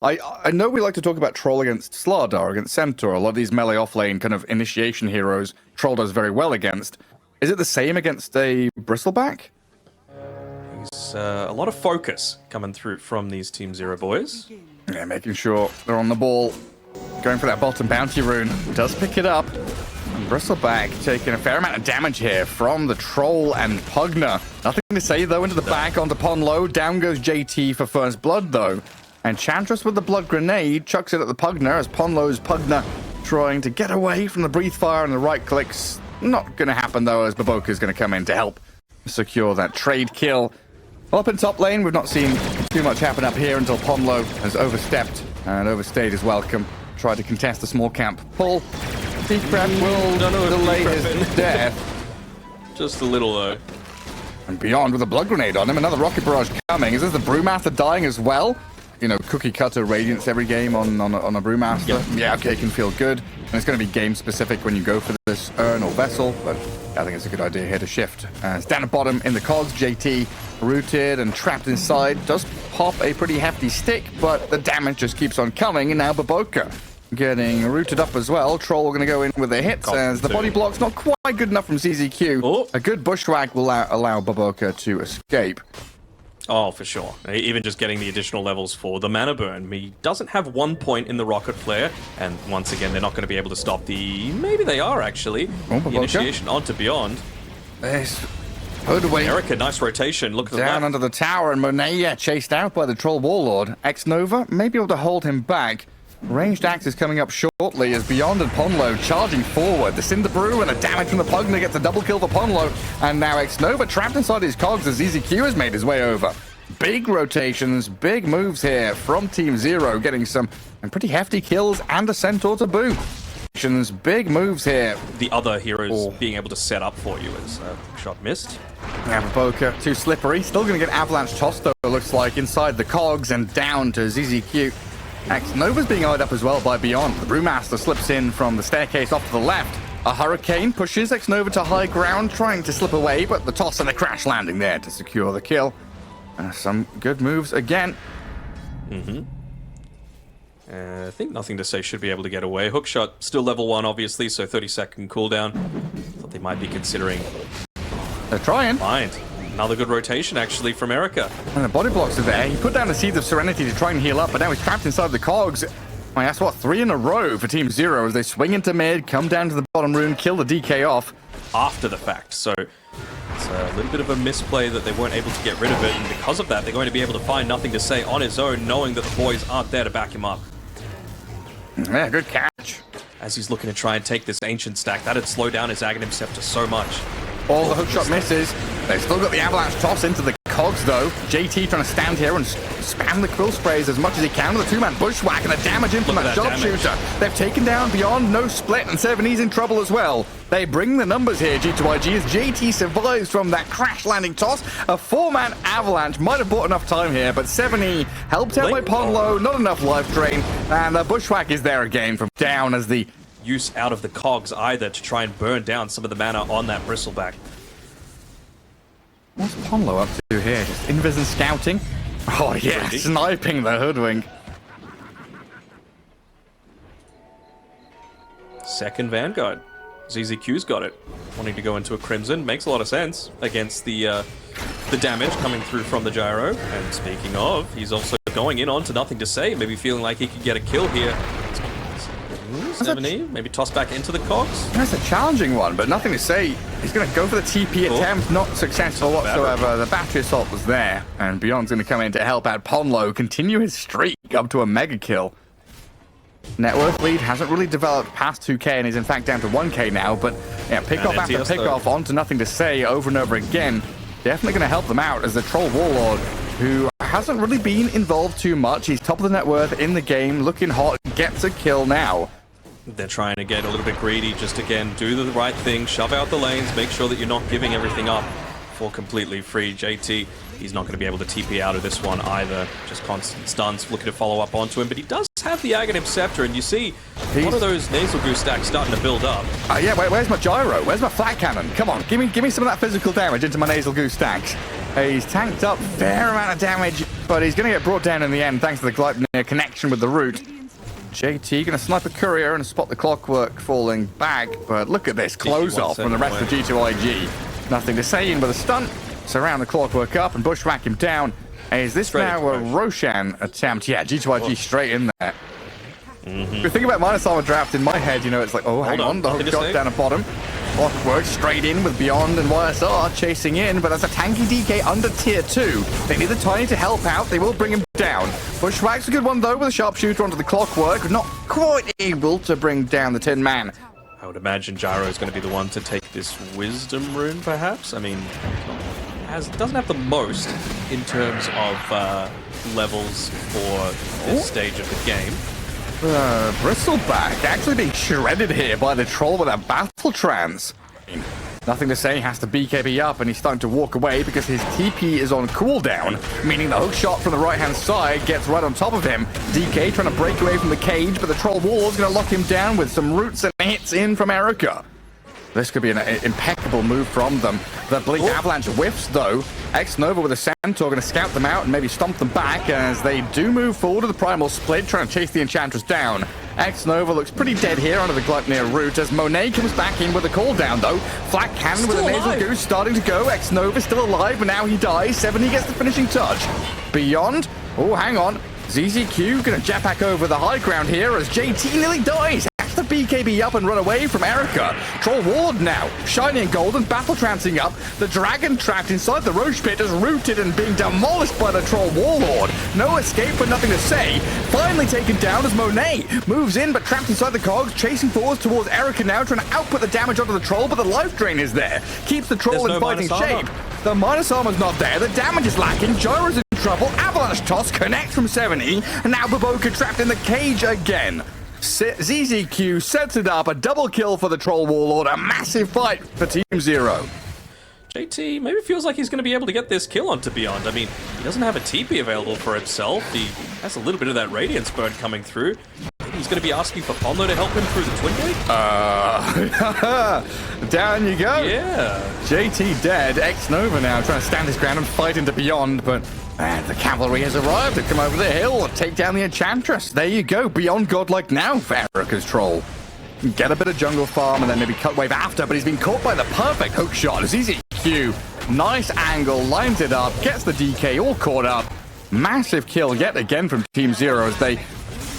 I know we like to talk about Troll against Slardar, against Centaur. A lot of these melee offlane kind of initiation heroes Troll does very well against. Is it the same against a Bristleback? He's a lot of focus coming through from these Team Zero boys. Yeah, making sure they're on the ball. Going for that bottom bounty rune. Does pick it up. And Bristleback taking a fair amount of damage here from the Troll and Pugner. Nothing to say, though, into the back onto Ponlo. Down goes JT for first blood, though. And Chantress with the blood grenade chucks it at the Pugner as Ponlo's Pugner trying to get away from the breathe fire and the right clicks. Not going to happen, though, as Baboka's going to come in to help secure that trade kill. Up in top lane, we've not seen too much happen up here until Ponlo has overstepped and overstayed his welcome. Tried to contest the small camp pull. Deep Prep will delay his death. Just a little, though. And Beyond with a blood grenade on him. Another rocket barrage coming. Is this the Brewmaster dying as well? You know, cookie cutter Radiance every game on a Brewmaster. Yep. Yeah, okay, can feel good. And it's going to be game specific when you go for this urn or vessel, but I think it's a good idea here to shift. It's down at bottom in the cogs. JT rooted and trapped inside. Does pop a pretty hefty stick, but the damage just keeps on coming. And now Baboka getting rooted up as well. Troll going to go in with the hits as the body block's not quite good enough from CZQ. Oh. A good bushwhack will allow Baboka to escape. Oh, for sure. Even just getting the additional levels for the mana burn. He doesn't have 1 point in the rocket flare, and once again, they're not going to be able to stop the... Maybe they are, actually. The initiation onto Beyond. Erica, nice rotation. Look at the down under the tower, and Monet chased out by the Troll Warlord. X-Nova may be able to hold him back. Ranged axe is coming up shortly as Beyond and Ponlo charging forward. The Cinder Brew and the damage from the Pugner gets a double kill for Ponlo. And now X-Nova trapped inside his cogs as ZZQ has made his way over. Big rotations, big moves here from Team Zero, getting some pretty hefty kills and a Centaur to boot. Big moves here. The other heroes being able to set up for you as shot missed. Yeah, Baboka too slippery. Still going to get Avalanche tossed, though, it looks like, inside the cogs and down to ZZQ. X-Nova's being eyed up as well by Beyond. The Brewmaster slips in from the staircase off to the left. A Hurricane pushes X-Nova to high ground, trying to slip away, but the toss and the crash landing there to secure the kill. Some good moves again. I think Nothing to Say should be able to get away. Hookshot, still level 1, obviously, so 30-second cooldown. Thought they might be considering. They're trying. Mind. Another good rotation, actually, from Erica. And the body blocks are there. He put down the Seeds of Serenity to try and heal up, but now he's trapped inside the cogs. I that's what, 3 in a row for Team Zero as they swing into mid, come down to the bottom rune, kill the DK off. After the fact, so it's a little bit of a misplay that they weren't able to get rid of it, and because of that, they're going to be able to find Nothing to Say on his own, knowing that the boys aren't there to back him up. Yeah, good catch. As he's looking to try and take this Ancient stack, that'd slow down his Aghanim Scepter so much. All the hookshot misses. They've still got the Avalanche toss into the cogs, though. JT trying to stand here and spam the quill sprays as much as he can with a 2-man bushwhack and the damage in from that sharpshooter. They've taken down Beyond, no split, and 7E's in trouble as well. They bring the numbers here, G2.iG, as JT survives from that crash landing toss. A 4-man Avalanche might have bought enough time here, but 7E helped out by Ponlo, not enough life drain, and the bushwhack is there again from down as the use out of the cogs either to try and burn down some of the mana on that Bristleback. What's Ponlo up to here? Just invis and scouting? Oh yeah, sniping the Hoodwink. Second Vanguard. ZZQ's got it. Wanting to go into a Crimson makes a lot of sense against the damage coming through from the Gyro. And speaking of, he's also going in onto Nothing to Say, maybe feeling like he could get a kill here. 7E, maybe toss back into the cogs. That's a challenging one, but Nothing to Say. He's going to go for the TP attempt, not successful whatsoever. The battery assault was there, and Beyond's going to come in to help out Ponlo continue his streak up to a mega kill. Net worth lead hasn't really developed past 2k, and he's in fact down to 1k now, but yeah, pick off after pick off onto Nothing to Say over and over again. Definitely going to help them out as the Troll Warlord, who hasn't really been involved too much. He's top of the net worth in the game, looking hot, gets a kill now. They're trying to get a little bit greedy, just again, do the right thing, shove out the lanes, make sure that you're not giving everything up for completely free. JT, he's not going to be able to TP out of this one either. Just constant stuns, looking to follow up onto him, but he does have the Aghanim Scepter, and you see one of those Nasal Goose stacks starting to build up. Yeah, where's my Gyro? Where's my Flat Cannon? Come on, give me some of that physical damage into my Nasal Goose stacks. He's tanked up fair amount of damage, but he's going to get brought down in the end thanks to the Gleipnir connection with the root. JT going to snipe a courier and spot the Clockwork falling back, but look at this close off from the rest of G2.iG. Nothing to say in with a stunt, surround the Clockwork up and bushwhack him down. Is this Straight now a Roshan attempt? Yeah, G2.iG straight in there. The thing about minus armor draft in my head, you know, it's like, oh, hang on, the hook shot down at bottom. Clockwork straight in with Beyond and YSR chasing in, but that's a tanky DK under tier 2. They need the Tiny to help out. They will bring him down. Bushwhack's a good one, though, with a sharpshooter onto the Clockwork. Not quite able to bring down the Tin Man. I would imagine Gyro is going to be the one to take this Wisdom rune, perhaps. I mean, doesn't have the most in terms of levels for this stage of the game. Bristleback actually being shredded here by the troll with a battle trance. Nothing to say, has to BKB up, and he's starting to walk away because his TP is on cooldown, meaning the hook shot from the right-hand side gets right on top of him. DK trying to break away from the cage, but the troll wall is going to lock him down with some roots and hits in from Erica. This could be an impeccable move from them. The Bleak Avalanche whiffs, though. X-Nova with a Centaur going to scout them out and maybe stomp them back as they do move forward to the Primal Split, trying to chase the Enchantress down. X-Nova looks pretty dead here under the Gleipnir route as Monet comes back in with a cooldown, though. Flat Cannon with a Nasal Goose starting to go. X-Nova still alive, but now he dies. 70 gets the finishing touch. Beyond. Oh, hang on. ZZQ going to jetpack over the high ground here as JT nearly dies. The BKB up and run away from Erica. Troll Ward now, shiny and golden, battle trancing up. The dragon trapped inside the Roche pit is rooted and being demolished by the Troll Warlord. No escape but nothing to say. Finally taken down as Monet moves in but trapped inside the cogs, chasing forwards towards Erica now, trying to output the damage onto the troll, but the life drain is there. Keeps the troll in fighting shape. The minus armor's not there, the damage is lacking, Gyro's in trouble, Avalanche toss connects from 70, and now Baboka trapped in the cage again. ZZQ sets it up, a double kill for the Troll Warlord, a massive fight for Team Zero. JT maybe feels like he's going to be able to get this kill onto Beyond. I mean, he doesn't have a TP available for himself. He has a little bit of that Radiance burn coming through. Maybe he's going to be asking for Pondo to help him through the Twin Gate? Down you go. Yeah. JT dead, X-Nova now trying to stand his ground and fight into Beyond, but and the cavalry has arrived to come over the hill and take down the Enchantress. There you go, Beyond godlike now for Erica's troll. Get a bit of jungle farm and then maybe cut wave after, but he's been caught by the perfect hook shot. ZZQ, nice angle, lines it up, gets the DK all caught up. Massive kill yet again from Team Zero as they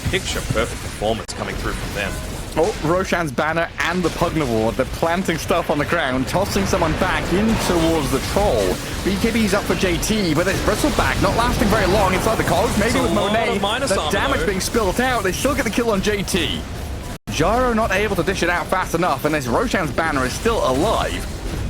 picture perfect performance coming through from them. Oh, Roshan's banner and the Pugna Ward. They're planting stuff on the ground, tossing someone back in towards the troll. BKB's up for JT, but there's Bristleback not lasting very long inside the cogs. Maybe with Monet, the damage being spilt out. They still get the kill on JT. Gyro not able to dish it out fast enough, and this Roshan's banner is still alive.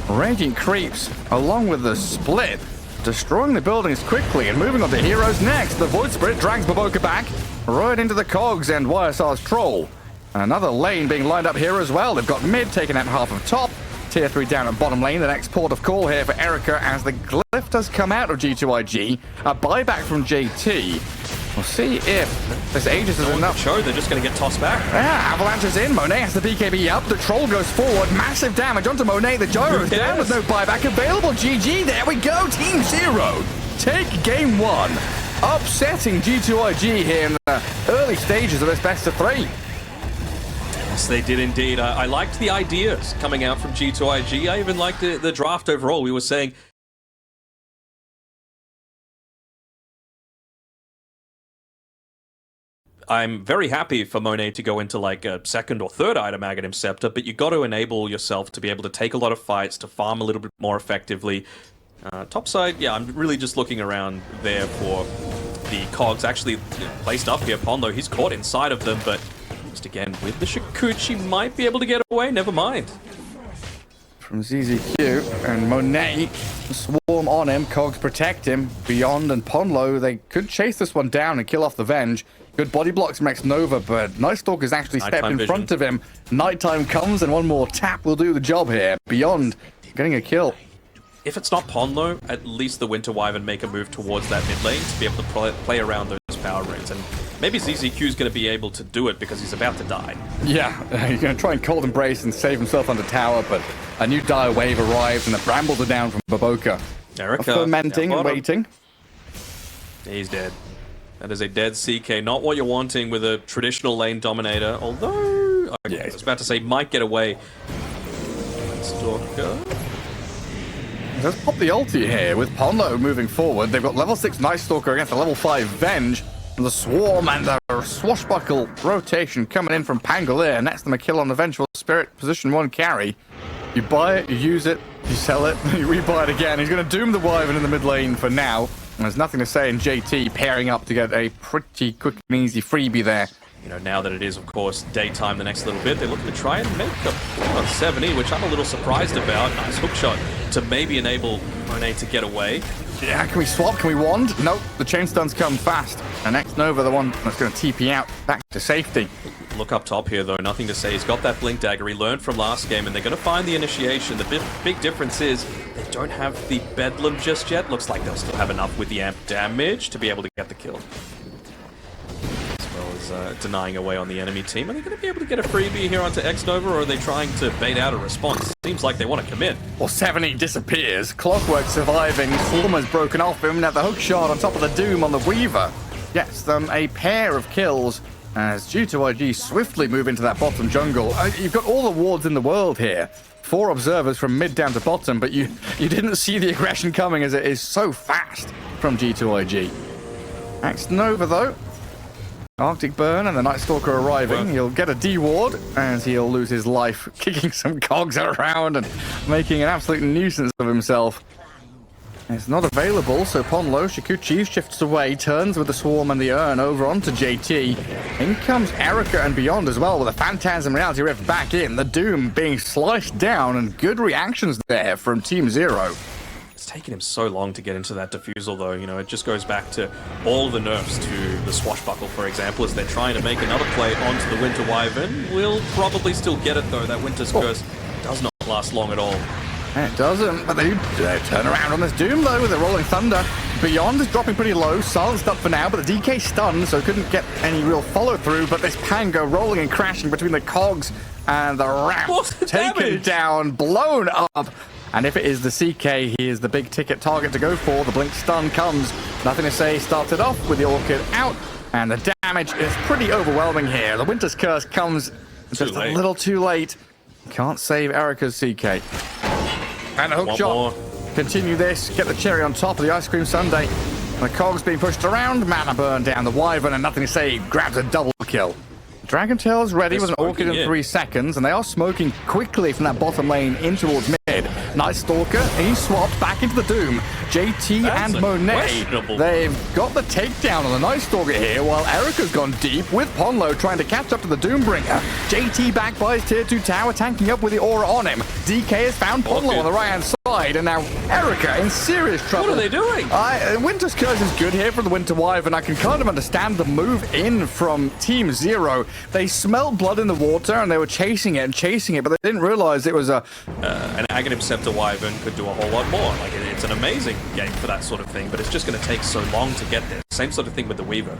Raging creeps, along with the split, destroying the buildings quickly and moving on to heroes next. The Void Spirit drags Baboka back, right into the cogs and YSR's troll. Another lane being lined up here as well. They've got mid taking out half of top. Tier 3 down at bottom lane. The next port of call here for Erica as the glyph does come out of G2.iG. A buyback from JT. We'll see if this Aegis is enough. Show they're just going to get tossed back. Yeah, Avalanche is in. Monet has the BKB up. The troll goes forward. Massive damage onto Monet. The Gyro's down with no buyback available. GG. There we go. Team Zero take game 1. Upsetting G2.iG here in the early stages of this best of 3. Yes, they did indeed. I liked the ideas coming out from G2.iG. I even liked the draft overall. We were saying I'm very happy for Monet to go into like a second or third item Aghanim Scepter, but you got to enable yourself to be able to take a lot of fights, to farm a little bit more effectively. Top side, yeah, I'm really just looking around there for the cogs. Actually, placed up here, Pondo, he's caught inside of them, but just again, with the Shikuchi, might be able to get away, never mind. From ZZQ and Monet, swarm on him, cogs protect him. Beyond and Ponlo, they could chase this one down and kill off the Venge. Good body blocks from X-Nova, but Night Stalker's actually stepped in front of him. Nighttime comes and one more tap will do the job here. Beyond getting a kill. If it's not Ponlo, at least the Winter Wyvern make a move towards that mid lane to be able to play around those power rates. And maybe ZZQ is going to be able to do it because he's about to die. Yeah, he's going to try and Cold Embrace and save himself under tower, but a new dire wave arrives and the brambles are down from Baboka. Erica fermenting and waiting. He's dead. That is a dead CK. Not what you're wanting with a traditional lane dominator. Although, I was about to say, might get away. Stalker. Let's pop the ulti here with Ponlo moving forward. They've got level 6 Night Stalker against a level 5 Venge. And the Swarm and the swashbuckle rotation coming in from Pangolier. Next to them a kill on the Vengeful Spirit, position 1 carry. You buy it, you use it, you sell it, you rebuy it again. He's going to doom the Wyvern in the mid lane for now. And there's nothing to say in JT pairing up to get a pretty quick and easy freebie there. You know, now that it is, of course, daytime the next little bit, they're looking to try and make a point on 70, which I'm a little surprised about. Nice hook shot to maybe enable Monet to get away. Yeah, can we swap? Can we wand? Nope, the chain stuns come fast. And X Nova, the one that's going to TP out back to safety. Look up top here, though. Nothing to say. He's got that Blink Dagger. He learned from last game, and they're going to find the initiation. The big difference is they don't have the Bedlam just yet. Looks like they'll still have enough with the amp damage to be able to get the kill. As well as denying away on the enemy team. Are they going to be able to get a freebie here onto X Nova, or are they trying to bait out a response? Seems like they want to commit. Well, 70 disappears. Clockwork surviving. Swarmer's broken off him. Now the hook shot on top of the Doom on the Weaver gets them a pair of kills as G2.iG swiftly move into that bottom jungle. You've got all the wards in the world here. 4 observers from mid down to bottom, but you didn't see the aggression coming as it is so fast from G2.iG. X Nova, though. Arctic Burn and the Night Stalker arriving. He'll get a D-ward as he'll lose his life, kicking some cogs around and making an absolute nuisance of himself. It's not available, so Ponlo, Shikuchi shifts away, turns with the Swarm and the Urn over onto JT. In comes Erica and Beyond as well with a Phantasm Reality Rift back in. The Doom being sliced down and good reactions there from Team Zero. It's taken him so long to get into that defusal, though. You know, it just goes back to all the nerfs to the Swashbuckle, for example, as they're trying to make another play onto the Winter Wyvern. Will probably still get it, though. That Winter's Curse does not last long at all. It doesn't, but they turn around on this Doom, though, with the Rolling Thunder. Beyond is dropping pretty low, silenced up for now, but the DK stunned, so couldn't get any real follow-through, but this Pango rolling and crashing between the cogs and the ramp. Taken down, blown up. And if it is the CK, he is the big-ticket target to go for. The Blink stun comes. Nothing to say, started off with the Orchid out, and the damage is pretty overwhelming here. The Winter's Curse comes just a little too late. Can't save Erica's CK. And a hook shot. Continue this. Get the cherry on top of the Ice Cream Sundae. The cogs being pushed around. Mana burn down the Wyvern, and nothing to say. Grabs a double kill. Dragon Tail's ready with an Orchid in 3 seconds, and they are smoking quickly from that bottom lane in towards mid. Nice Stalker, he swapped back into the Doom. JT and Monet, they've got the takedown on the Nice Stalker here, while Erica's gone deep with Ponlo trying to catch up to the Doombringer. JT back by his tier 2 tower, tanking up with the aura on him. DK has found Ponlo on the right-hand side, and now Erica in serious trouble. What are they doing? Winter's Curse is good here for the Winter Wyvern. I can kind of understand the move in from Team Zero. They smelled blood in the water, and they were chasing it, but they didn't realize it was a... an Aghanim Scepter Wyvern could do a whole lot more. Like, it's an amazing game for that sort of thing, but it's just going to take so long to get there. Same sort of thing with the Weaver.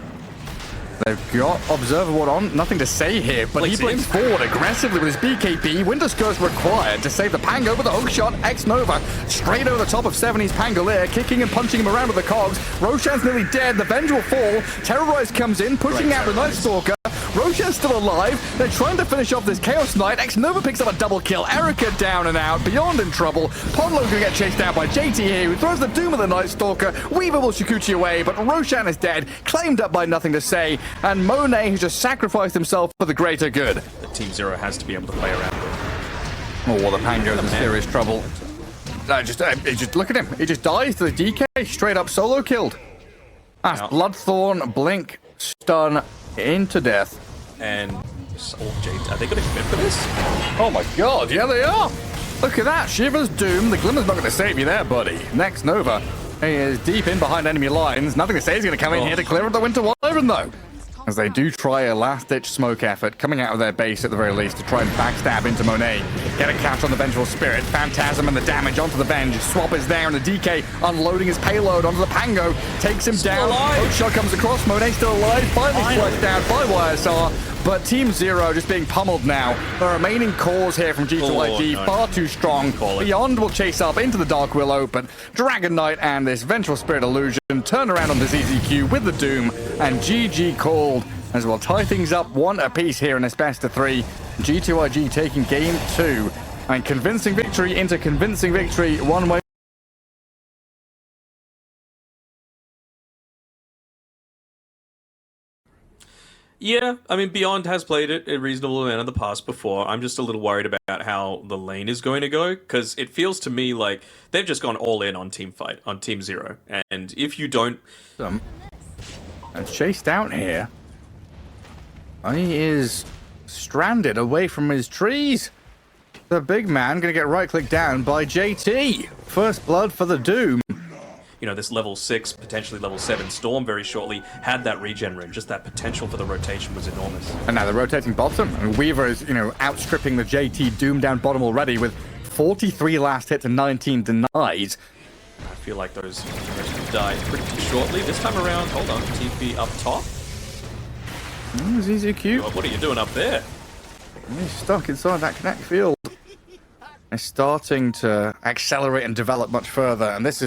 They've got Observer Ward on. Nothing to say here, but he blinks forward aggressively with his BKB. Winter's Curse required to save the Pango with a hook shot. X Nova straight over the top of 70's Pangolier, kicking and punching him around with the cogs. Roshan's nearly dead. The Venge will fall. Terrorize comes in, pushing out the Night Stalker. Roshan's still alive. They're trying to finish off this Chaos Knight. X Nova picks up a double kill. Erica down and out. Beyond in trouble. Ponlo gonna get chased down by JT here, who throws the Doom of the Night Stalker. Weaver will Shikuchi away, but Roshan is dead, claimed up by nothing to say. And Monet has just sacrificed himself for the greater good. The Team Zero has to be able to play around with. Oh, the Pango's in serious trouble. Just look at him. He just dies to the DK. Straight up solo killed. That's Bloodthorn, Blink, Stun, into death. And are they going to commit for this? Oh my god, yeah they are. Look at that. Shiver's Doom. The Glimmer's not going to save you there, buddy. Next Nova. He is deep in behind enemy lines. Nothing to say. He's going to come in here to clear up the Winter Wyvern, though. as they do try a last-ditch smoke effort, coming out of their base at the very least to try and backstab into Monet. Get a catch on the Vengeful Spirit. Phantasm and the damage onto the Venge. Swap is there, and the DK unloading his payload onto the Pango. Takes him down. Oakshot comes across. Monet still alive. Finally flushed down by YSR. But Team Zero just being pummeled now. The remaining cores here from G2.iG far too strong. Beyond will chase up into the Dark Willow, but Dragon Knight and this Vengeful Spirit Illusion turn around on the ZZQ with the Doom, and GG called as we'll tie things up 1 apiece here in this best of 3. G2.iG taking game 2. And convincing victory into convincing victory, one way. Yeah, I mean, Beyond has played it a reasonable amount in the past before. I'm just a little worried about how the lane is going to go, because it feels to me like they've just gone all in on Teamfight, on Team Zero. And if you don't... And chased out here. He is stranded away from his trees. The big man going to get right-clicked down by JT. First blood for the Doom. You know, this level 6, potentially level 7 Storm very shortly had that regen ring. Just that potential for the rotation was enormous. And now they're rotating bottom. And Weaver is, outstripping the JT Doom down bottom already with 43 last hits and 19 denied. I feel like those have died pretty shortly. This time around, hold on, TP up top. ZZQ. What are you doing up there? He's stuck inside that connect field. It's starting to accelerate and develop much further, and this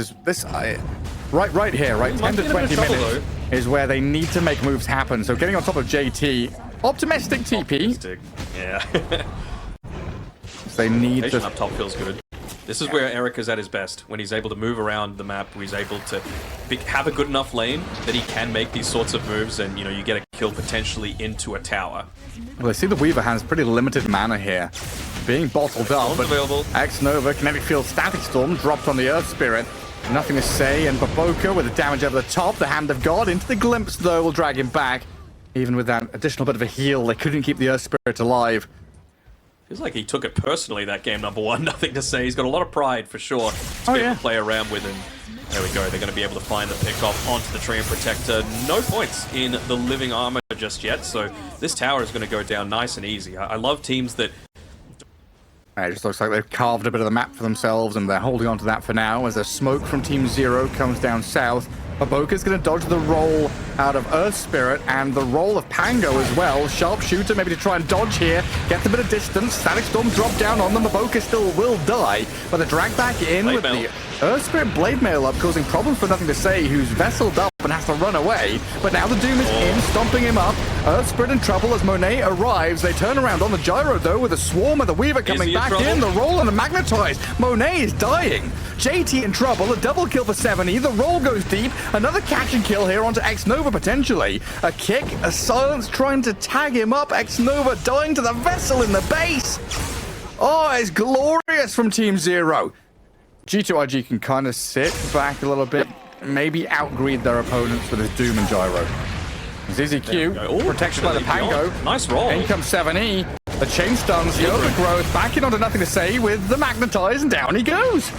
right here, 10 to 20 minutes is where they need to make moves happen. So getting on top of JT, optimistic TP. Yeah. They need to up top feels good. This is where Eric is at his best, when he's able to move around the map, where he's able to have a good enough lane that he can make these sorts of moves, and you get a kill potentially into a tower. Well, I see the Weaver has pretty limited mana here, being bottled up. But X-Nova, Kinetic Field, Static Storm dropped on the Earth Spirit. Nothing to say, and Baboka with the damage over the top. The Hand of God into the Glimpse, though, will drag him back. Even with that additional bit of a heal, they couldn't keep the Earth Spirit alive. Feels like he took it personally, that game number 1. Nothing to say. He's got a lot of pride, for sure, to be able to play around with him. There we go. They're going to be able to find the pickoff onto the Treant Protector. No points in the living armor just yet, so this tower is going to go down nice and easy. I love teams that... It just looks like they've carved a bit of the map for themselves, and they're holding on to that for now as the smoke from Team Zero comes down south. Baboka's going to dodge the roll out of Earth Spirit and the roll of Pango as well. Sharpshooter maybe to try and dodge here. Gets a bit of distance. Static Storm drop down on them. Baboka still will die, but the drag back in with the Earth Spirit Blade Mail up, causing problems for Nothing to Say, who's vesseled up and has to run away. But now the Doom is in, stomping him up. Earth Spirit in trouble as Monet arrives. They turn around on the gyro, though, with a Swarm of the Weaver coming back in. The roll and the Magnetize. Monet is dying. JT in trouble. A double kill for 70. The roll goes deep. Another catch and kill here onto X-Nova, potentially. A kick, a silence trying to tag him up. X-Nova dying to the vessel in the base. Oh, it's glorious from Team Zero. G2.iG can kind of sit back a little bit, maybe outgreed their opponents with his Doom and Gyro. ZZQ, protection by the Pango. Nice roll. In comes 7E. The chain stuns, the overgrowth, back in onto Nothing to Say with the Magnetize, and down he goes.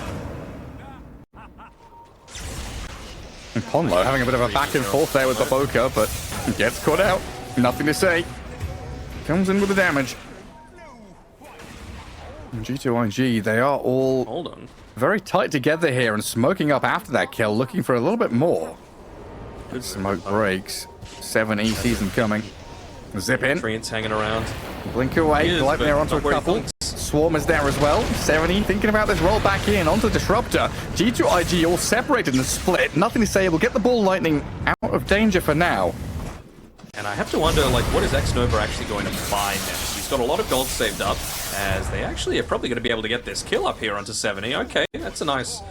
And Ponlo having a bit of a back and forth there with Baboka, but gets caught out. Nothing to Say. Comes in with the damage. And G2.iG, they are all very tight together here and smoking up after that kill, looking for a little bit more. Good smoke breaks. 7E season coming. Zip in. Treant's hanging around. Blink away. Glide there onto a couple. Swarm is there as well. 7E thinking about this roll back in onto the Disruptor. G2.iG all separated and split. Nothing to Say will get the ball lightning out of danger for now. And I have to wonder, what is X-Nova actually going to buy next? He's got a lot of gold saved up, as they actually are probably going to be able to get this kill up here onto 7E. Okay, that's a nice,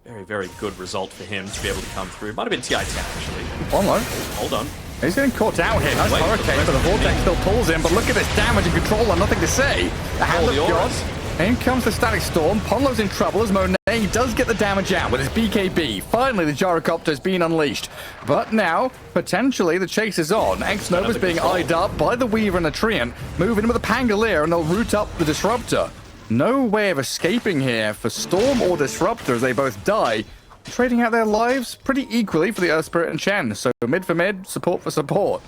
very, very good result for him to be able to come through. Might have been TI13, actually. On low. Hold on. He's getting caught out here. Nice hurricane, but the Vortex still pulls him. But look at this damage and control and Nothing to Say. The Hand of God. In comes the Static Storm. Ponlo's in trouble as Monet does get the damage out with his BKB. Finally, the Gyrocopter has been unleashed. But now, potentially, the chase is on. X-Nova's being eyed up by the Weaver and the Treant. Move in with the Pangolier, and they'll root up the Disruptor. No way of escaping here for Storm or Disruptor as they both die. Trading out their lives pretty equally for the Earth Spirit and Chen. So mid for mid, support for support.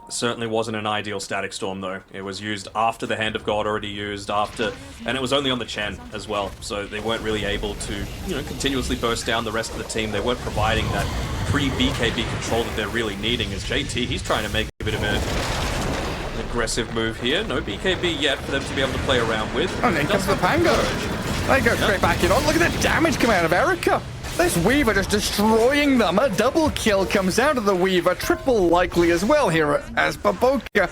Certainly wasn't an ideal Static Storm though. It was used after the Hand of God already used, and it was only on the Chen as well, so they weren't really able to, continuously burst down the rest of the team. They weren't providing that pre-BKB control that they're really needing. As JT, he's trying to make a bit of an aggressive move here. No BKB yet for them to be able to play around with. Oh, and then comes the Pango. They go straight back in. Oh, look at the damage coming out of Erica. This Weaver just destroying them. A double kill comes out of the Weaver. Triple likely as well here as Baboka.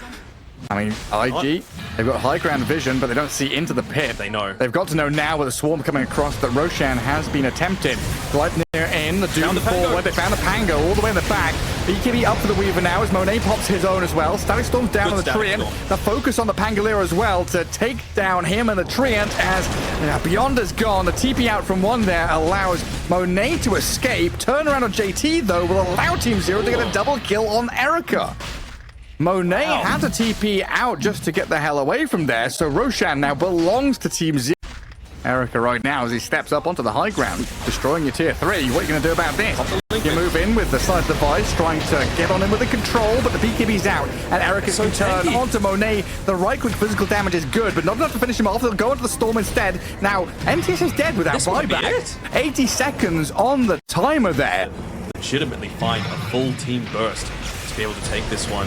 I mean, IG, they've got high ground vision, but they don't see into the pit. They know. They've got to know now with a swarm coming across that Roshan has been attempted. Gleipnir in, the Doom forward. They found the Pango all the way in the back. BKB up for the Weaver now as Monet pops his own as well. Static Storm's down on the Treant. The focus on the Pangolier as well to take down him and the Treant as Beyond is gone. The TP out from one there allows Monet to escape. Turn around on JT though will allow Team Zero to get a double kill on Erica. Monet had to TP out just to get the hell away from there, so Roshan now belongs to Team Zero. Erica right now as he steps up onto the high ground, destroying your tier 3. What are you going to do about this? You move in with the side device, trying to get on him with the control, but the BKB's out, and Erica's can turn onto Monet. The right-click physical damage is good, but not enough to finish him off. They'll go into the Storm instead. Now, MTS is dead without buyback. 80 seconds on the timer there. Legitimately find a full team burst to be able to take this one.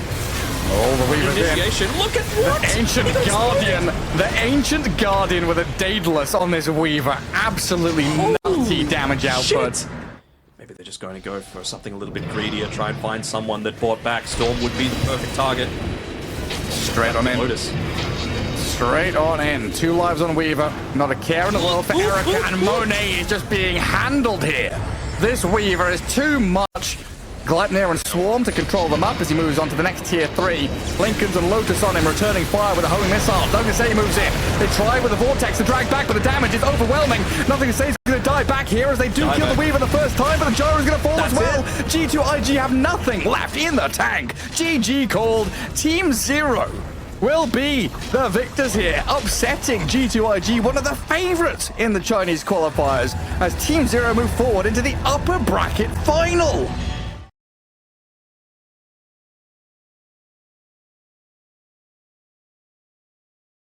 Oh, the Weaver's initiation. In. Look at what? The Ancient Guardian. The Ancient Guardian with a Daedalus on this Weaver. Absolutely nutty damage output. Maybe they're just going to go for something a little bit greedier, try and find someone that bought back. Storm would be the perfect target. Straight on in. Lotus. Straight on in. 2 lives on Weaver. Not a care in the world for Erica, and Monet is just being handled here. This Weaver is too much. Gleipnir and Swarm to control them up as he moves on to the next tier 3. Lincoln's and Lotus on him, returning fire with a homing missile. Douglas moves in. They try with the Vortex to drag back, but the damage is overwhelming. Nothing to say is going to die back here as they do kill the Weaver the first time, but the Gyro is going to fall as well. G2.iG have nothing left in the tank. GG called. Team Zero will be the victors here, upsetting G2.iG, one of the favorites in the Chinese qualifiers, as Team Zero move forward into the upper bracket final.